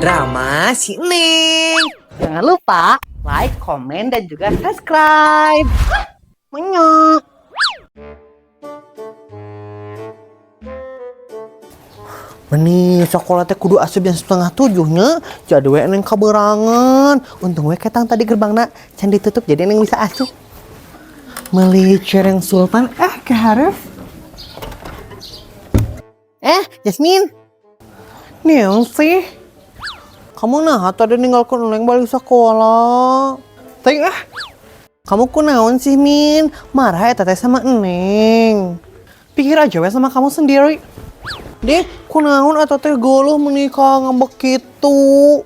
Drama si Neng. Jangan lupa like, komen, dan juga subscribe. Monyok. Meni sekolah teh kudu asup jam 6:30-nya. Jadi we neng kaberangan. Untung we ketang tadi gerbangna can ditutup jadi neng bisa asup. Meuli cereng sultan keharef. Jasmine. Neon sih. Kamu nah tadi ninggalkan neng balik sekolah. Teng kamu kunaon sih Min? Marah ya teteh sama Neng. Pikir aja we sama kamu sendiri. Deh, kunaon atau teh goluh menikah ngambek gitu.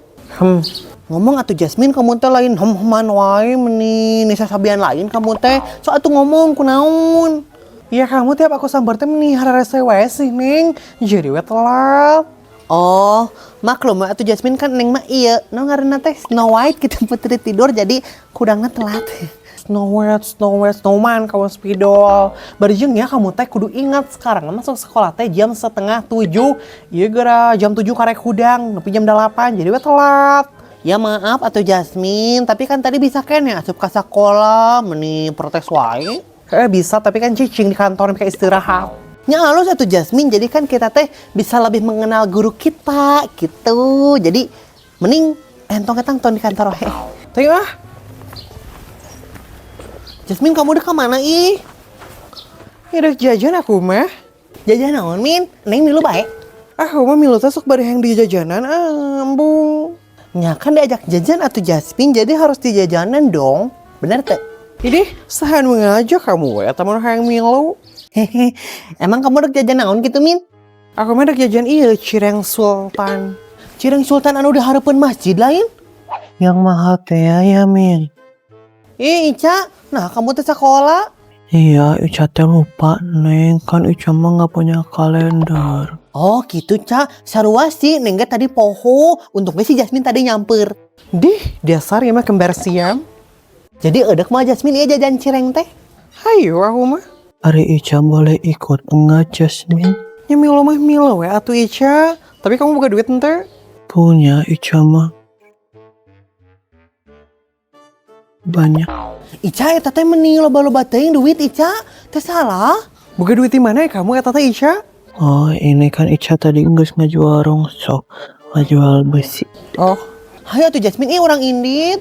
Ngomong atuh Jasmine kamu teh lain hem-heman wae meni nisa sabian lain kamu teh. So atuh ngomong kunaon. Ya kamu tiap aku sambar teh meni hararese wae sih Neng. Jadi we telat. Oh, maklum atuh Jasmine kan Neng mah iya. No ngaranna teh Snow White kita putri tidur jadi kudangna telat. Snow White, Snowman, kawan spidol. Barijeng ya kamu teh kudu ingat sekarang masuk sekolah teh jam 6:30. Iya gara jam 7 karek hudang, nepi jam 8 jadi we telat. Ya maaf atuh Jasmine, tapi kan tadi bisa kene asup ka sekolah meni protes wae. Bisa tapi kan cicing di kantor kayak istirahat. Nya halus atuh Jasmine, jadi kan kita teh bisa lebih mengenal guru kita gitu. Jadi mending entong ketang ton di kantor wae. Teh Jasmine kamu udah kemana ih? Ya udah jajan aku mah. Jajan naon Min? Neng milu baik. Aku mah milu sok bari yang di jajanan ambung. Nya kan diajak jajan atuh Jasmine jadi harus di jajanan dong. Bener teh? Ini sahan mengajak kamu ya teman yang milu. Hehe. Emang kamu udah jajan naon gitu Min? Aku mah udah jajan iya cireng sultan. Cireng sultan anu udah harapan masjid lain? Yang mahal teh ya Min. Ica, nah kamu teh sekolah? Iya, Ica teh lupa, Neng. Kan Ica mah nggak punya kalender. Oh gitu, Ca. Sarua sih, Neng tadi poho. Untungnya si Jasmine tadi nyamper. Dasar ya mah kembar siam. Jadi edek mah Jasmine iya jajan cireng teh. Hayu aku mah. Ari Ica boleh ikut enggak Jasmine? Ya milo mah milo we atuh Ica. Tapi kamu buka duit ente? Punya Ica mah. Banyak. Ica eta teh meni loba-loba teuing duit Ica. Teh salah. Buka duit di mana ya kamu eta teh Ica? Oh, ini kan Ica tadi geus ngajual rongsok, ngajual besi. Oh. Hayu atuh Jasmine orang indit.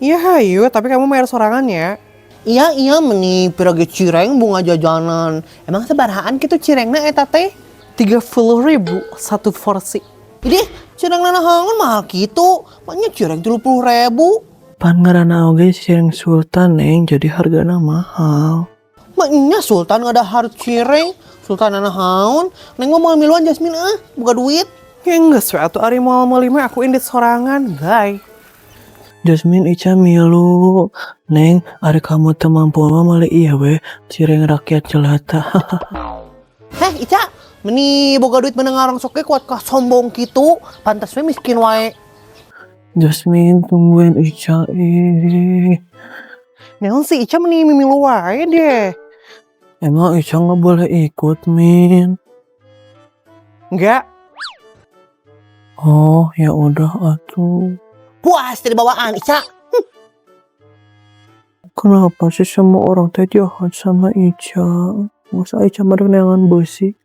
Iya hayu, tapi kamu bayar sorangan ya. Iya meni pirage cireng bunga jajanan. Emang sebarahaan gitu cirengna eta teh? 30.000 satu porsi. Idih, cireng nanahangan mahal gitu. Maknya cireng 30.000. Pan ngaranna oge cireng sultan Neng, jadi hargana mahal. Maknya sultan nggak ada harga cireng, sultan nanahaun. Neng mau miluan Jasmine buka duit. Ya enggak sih, atuh ari mau lima aku indit sorangan, bye. Jasmine Ica milu, Neng, ari kamu teu mampu mah meuli ieu we, cireng rakyat jelata. Heh Ica, meni boga duit mendengar sok kuat kah sombong gitu, pantas we miskin wae. Jasmine tungguin Ica Naon sih Ica meni mimilu wae deh. Emang Ica nggak boleh ikut Min? Enggak. Oh ya udah atuh. Puas dari bawaan Ica. Kenapa sih semua orang teh jahat sama Ica? Masa Ica madeg neangan besi?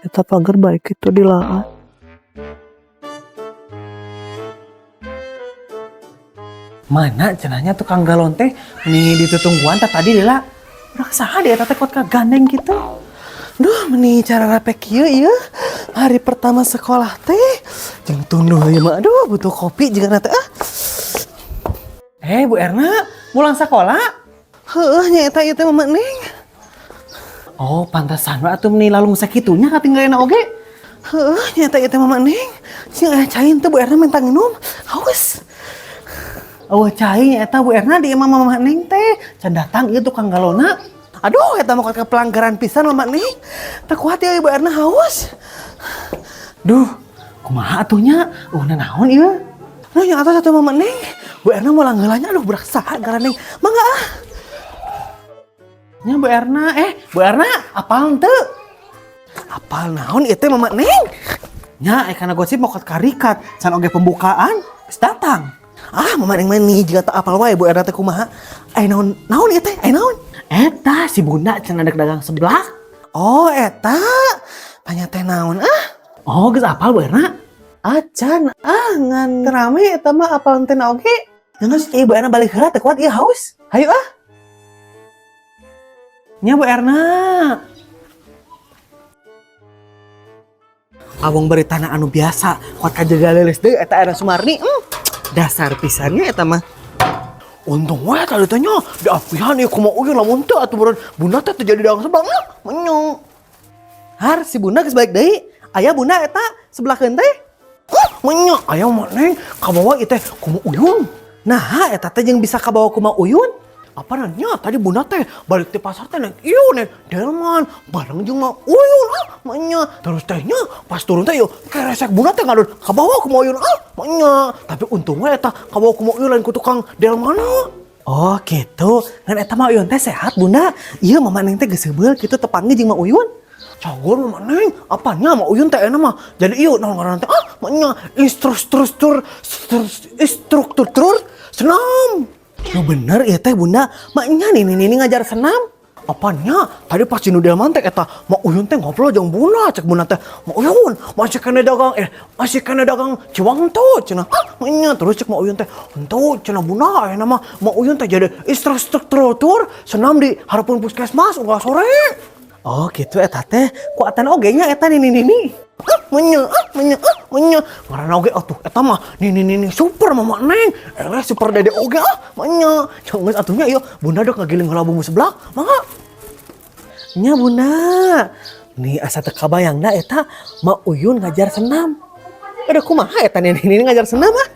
Eta pagar baik itu dilaat. Mana cenahnya tukang galon teh meni ditutungguan tadi lila. Raksaha dia teh kuat kagandeng gitu. Duh meni cara rapek kieu ieu. Hari pertama sekolah teh jeung tunduh ieu mah aduh butuh kopi juga teh. Bu Erna, pulang sekolah? Heueuh nya eta ieu teh Mama Neng. Oh, pantasan we atuh meni lalung sakitunya katinggalina oge. Heueuh nya eta ieu teh Mama Neng. Sing aya cain teh Bu Erna minta nginum. Haus. Oh cai eta Bu Erna di Mama Neng teh can datang ieu tukang galona. Aduh eta mah ke pelanggaran pisan Mama Neng. Teu kuat ya Bu Erna haus. Duh, kumaha atunya? Naon ieu? Noh nya atas atuh Mama Neng. Bu Erna mau langgeulanya aduh berak saha gara Neng. Mangga ah. Nya Bu Erna, Bu Erna apal henteu? Apal naon ieu teh Mama Neng? Nya, karena gosip mau karikat, can oge pembukaan, geus datang. Ah, mamaning mani jika tak apal wae Bu Erna teh kumaha. Naon ieu teh? Naon? Eta si Bunda can ada dagang sebelah. Oh, eta. Tanya teh naon ah? Oh, geus apal Bu Erna? Acan ngan rame eta mah apal teh na oge. Ngeus ieu Bu Erna balik heula teh kuat ieu haus. Hayu ah. Nya Bu Erna. Awang beritana anu biasa, kuat kajaga leles deh, eta Erna Sumarni, dasar pisannya eta mah. Untung wae tadi tanya, di apihan ya kumaha uyun lamun teu atuh beureun Bunda teh terjadi dagang sebelah menyong. Har si Bunda geus balik deui, aya Bunda eta sebelahkeun teh. Menyong, aya mah neng, kabawa ieu teh kumaha uyun. Nah, eta teh jeung bisa kabawa kumaha uyun. Apa nanya tadi Bunda teh balik di pasar teh neng ieu neng delman bareng jeung mah uyun manya terus tehnya pas turun teh yuk keresek Bunda teh ngadon kabawa kumaha uyun manya tapi untung we eta kabawa kumaha uyun lain ku tukang delman. Oh gitu ngan eta mah uyun teh sehat Bunda ieu mama neng teh geus heubeul kitu tepangnya jeung mah uyun cagor mama neng apanya mah uyun teh enak mah jadi ieu naon ngaranna teh manya instruktur senam. No bener ya teh Bunda, maknya nih ngajar senam. Apanya? Tadi pas di delman teh eta mak uyun teh ngobrol jeung Bunda, cek Bunda teh, "Mak Uyun, masih kena dagang ciwang tuh." Cenah. Maknya terus cek mak Uyun teh, "Henteu cenah Bunda, aya mah mak Uyun teh jadi instruktur senam di harapan puskesmas unggal sore." Oh gitu eta teh, ku atan oge nya eta nini. Menya. Ngaranna oge atuh eta mah nini super mama neng. Super dede oge menya. Geus atuh nya ieu Bunda dok ngagiling heula bumbu sebelah. Mangga. Nya Bunda. Nih asa teu kabayangna eta Mak Uyun ngajar senam. Ada kumaha eta nini ngajar senam ah?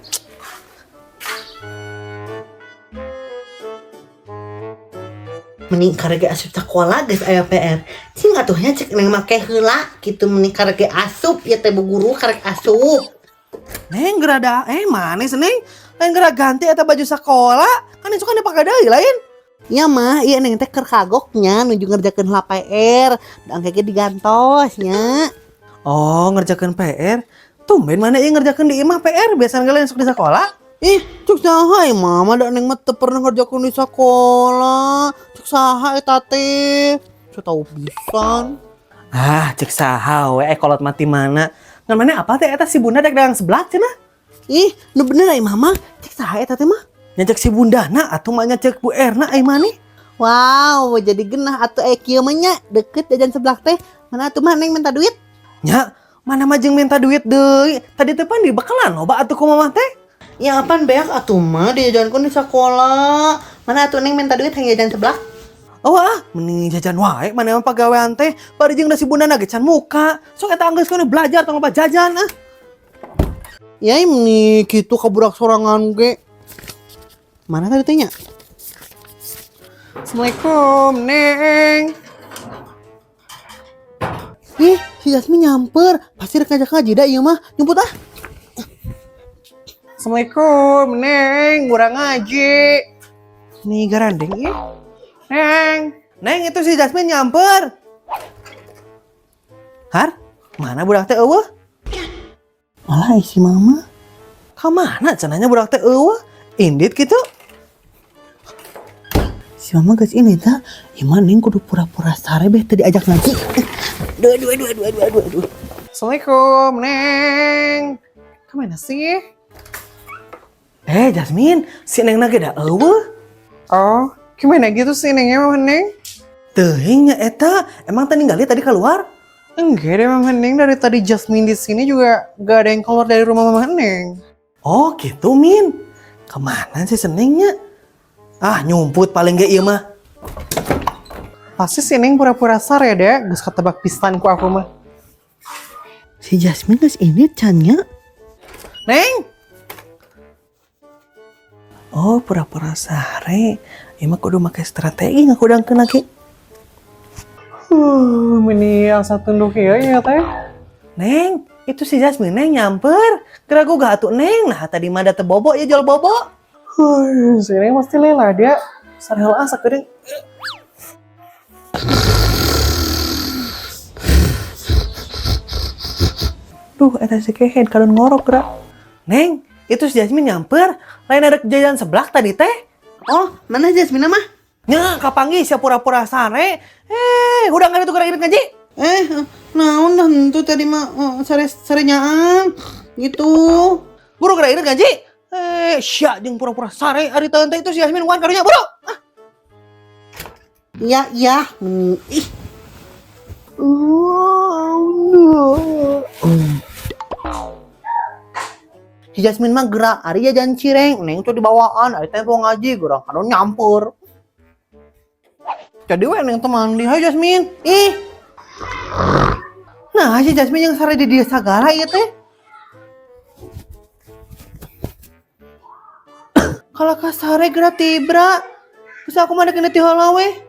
Mending karege asup sekolah geus aya PR. Cing atuhnya cek neng make heula kitu mending karege asup ya teh Bu Guru karek asup. Neng gerada manis neng. Lain geura ganti eta baju sekolah. Kan esuk kan dipakai deui lain. Ya mah, iya neng teh keur kagoknya nuju ngerjakeun heula PR. Dan kayaknya digantosnya. Oh, ngerjakeun PR. Tumben mana ieu ngerjakeun di imah PR biasana geus esuk di sekolah. Ih, cuk saha mama da neng mah teu pernah ngerjakeun di sekolah. Cuk saha eta teh? Saya tahu pisan. Ah, cek saha we kolot mati mana. Ngan mana apa teh eta si Bunda dek dagang sebelah cenah. Ih, nu bener ai mama. Cek saha eta teh mah? Nyajak si Bundana atuh mah nyajak Bu Erna ai mani. Wow, jadi genah atuh kieu mah nya deket jajan sebelah teh. Mana atuh mah neng minta duit? Nya, mana mah jeung minta duit deui. Tadi teh pan dibakalan loba atuh ku mamah teh. Ya apaan beak atuh mah diajankeun di sekolah. Mana atuh neng minta duit hang jajan sebelah? Oh mending jajan wae mana mah pagawean teh bari jeung da si Bundana ge can muka. Sok eta anggeuskeun belajar tong loba jajan ah. Ya ini kitu kabudak sorangan ge. Mana tadi teh nya? Assalamualaikum, Neng. Ih, si Jasmine nyamper. Pasti rek ngajak ngaji da ieu mah. Nyumput ah. Assalamualaikum, Neng. Urang ngaji. Nih garandeng ya. Neng itu si Jasmine nyamper. Har, mana budak teh eueuh? Malah isi mama. Ka mana cenanya budak teh eueuh? Indit gitu. Si mama geus ini tah. Iman neng kudu pura-pura sare beh teu diajak ngaji. Duh. Assalamualaikum, Neng. Kemana sih? Jasmine, si Neng lagi da eueuh. Oh, gimana gitu sih Nengnya Mama Neng? Teuing nya eta, emang teh ninggali tadi keluar? Enggak deh Mama Neng, dari tadi Jasmine di sini juga gak ada yang keluar dari rumah Mama Neng. Oh gitu Min. Kemana sih senengnya? Ah nyumput paling gak iya mah. Pasti si Neng pura-pura sar ya deh, geus katebak pisan ku aku mah. Si Jasmine geus ini cannya. Neng. Oh pura-pura sare. Emang kudu make strategi ngakudangkeun lagi. Meni asa tunduk ya teh. Neng, itu si Jasmine Neng nyamper. Keragu gak atuh Neng. Nah tadi mah ada teu bobo ya jual bobo. Si Neng pasti lela dia. Sarel asa keudeung. Duh, eta si Kehen kadon ngorok gerak. Neng, itu si Jasmine nyamper. Lain ada jajan sebelah tadi teh. Oh, mana Jasmine mah? Nya, kapangi sia pura-pura sare. Udah nggak itu gerak ngaji. Naon dah itu tadi mah sare nyaang gitu. Buru gerak ngaji. Sia jeung pura-pura sare ari teu itu si Jasmine wan karunya buru. Iya, ih. Si Jasmine mah gerak, ari jajan cireng, neng tuh dibawaan, ari teh ngaji, gerak kadon nyampur. Jadi we neng teman di, hai Jasmine, ih. Nah, si Jasmine yang sare di dia sagala ieu teh. Kalau ka sare gerak tibra, bisa aku mah kena ti heula we.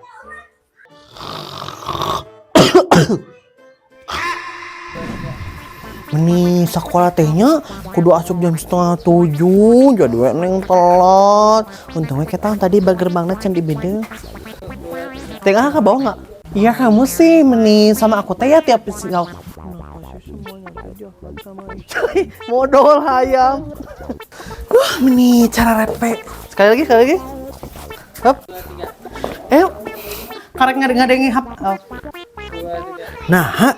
Meni sekolah tehnya kudu asup jam 6:30, jadi we neng telat. Untungnya kita tadi bagerbangna can di beda. Tengah ke bawah nggak? Iya kamu sih meni sama aku teh ya tiap siang. Modal hayam. Meni cara repe. Sekali lagi. Hop. Karek ngadeng-ngadengi hap. Nah,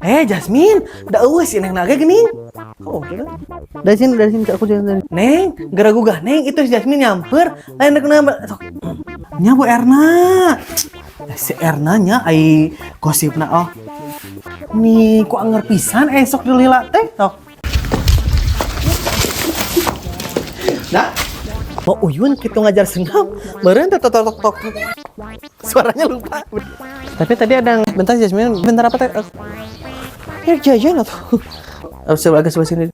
Jasmine, da eueus si neng naga geuning. Oh, udah. Dari sini aku jalan dari. Neng, gara gugah neng itu si Jasmine nyamper, lain kenapa? Sok. Nya Bu Erna. Si Erna nya ai gosipna oh. Nih ku anger pisan esok dilila teh sok. Nah, mau Uyun gitu ngajar senam, meureun teh tok. Suaranya lupa. Tapi tadi ada bentar Jasmine, bentar apa teh? Jajan atau? Agak sebelah sini.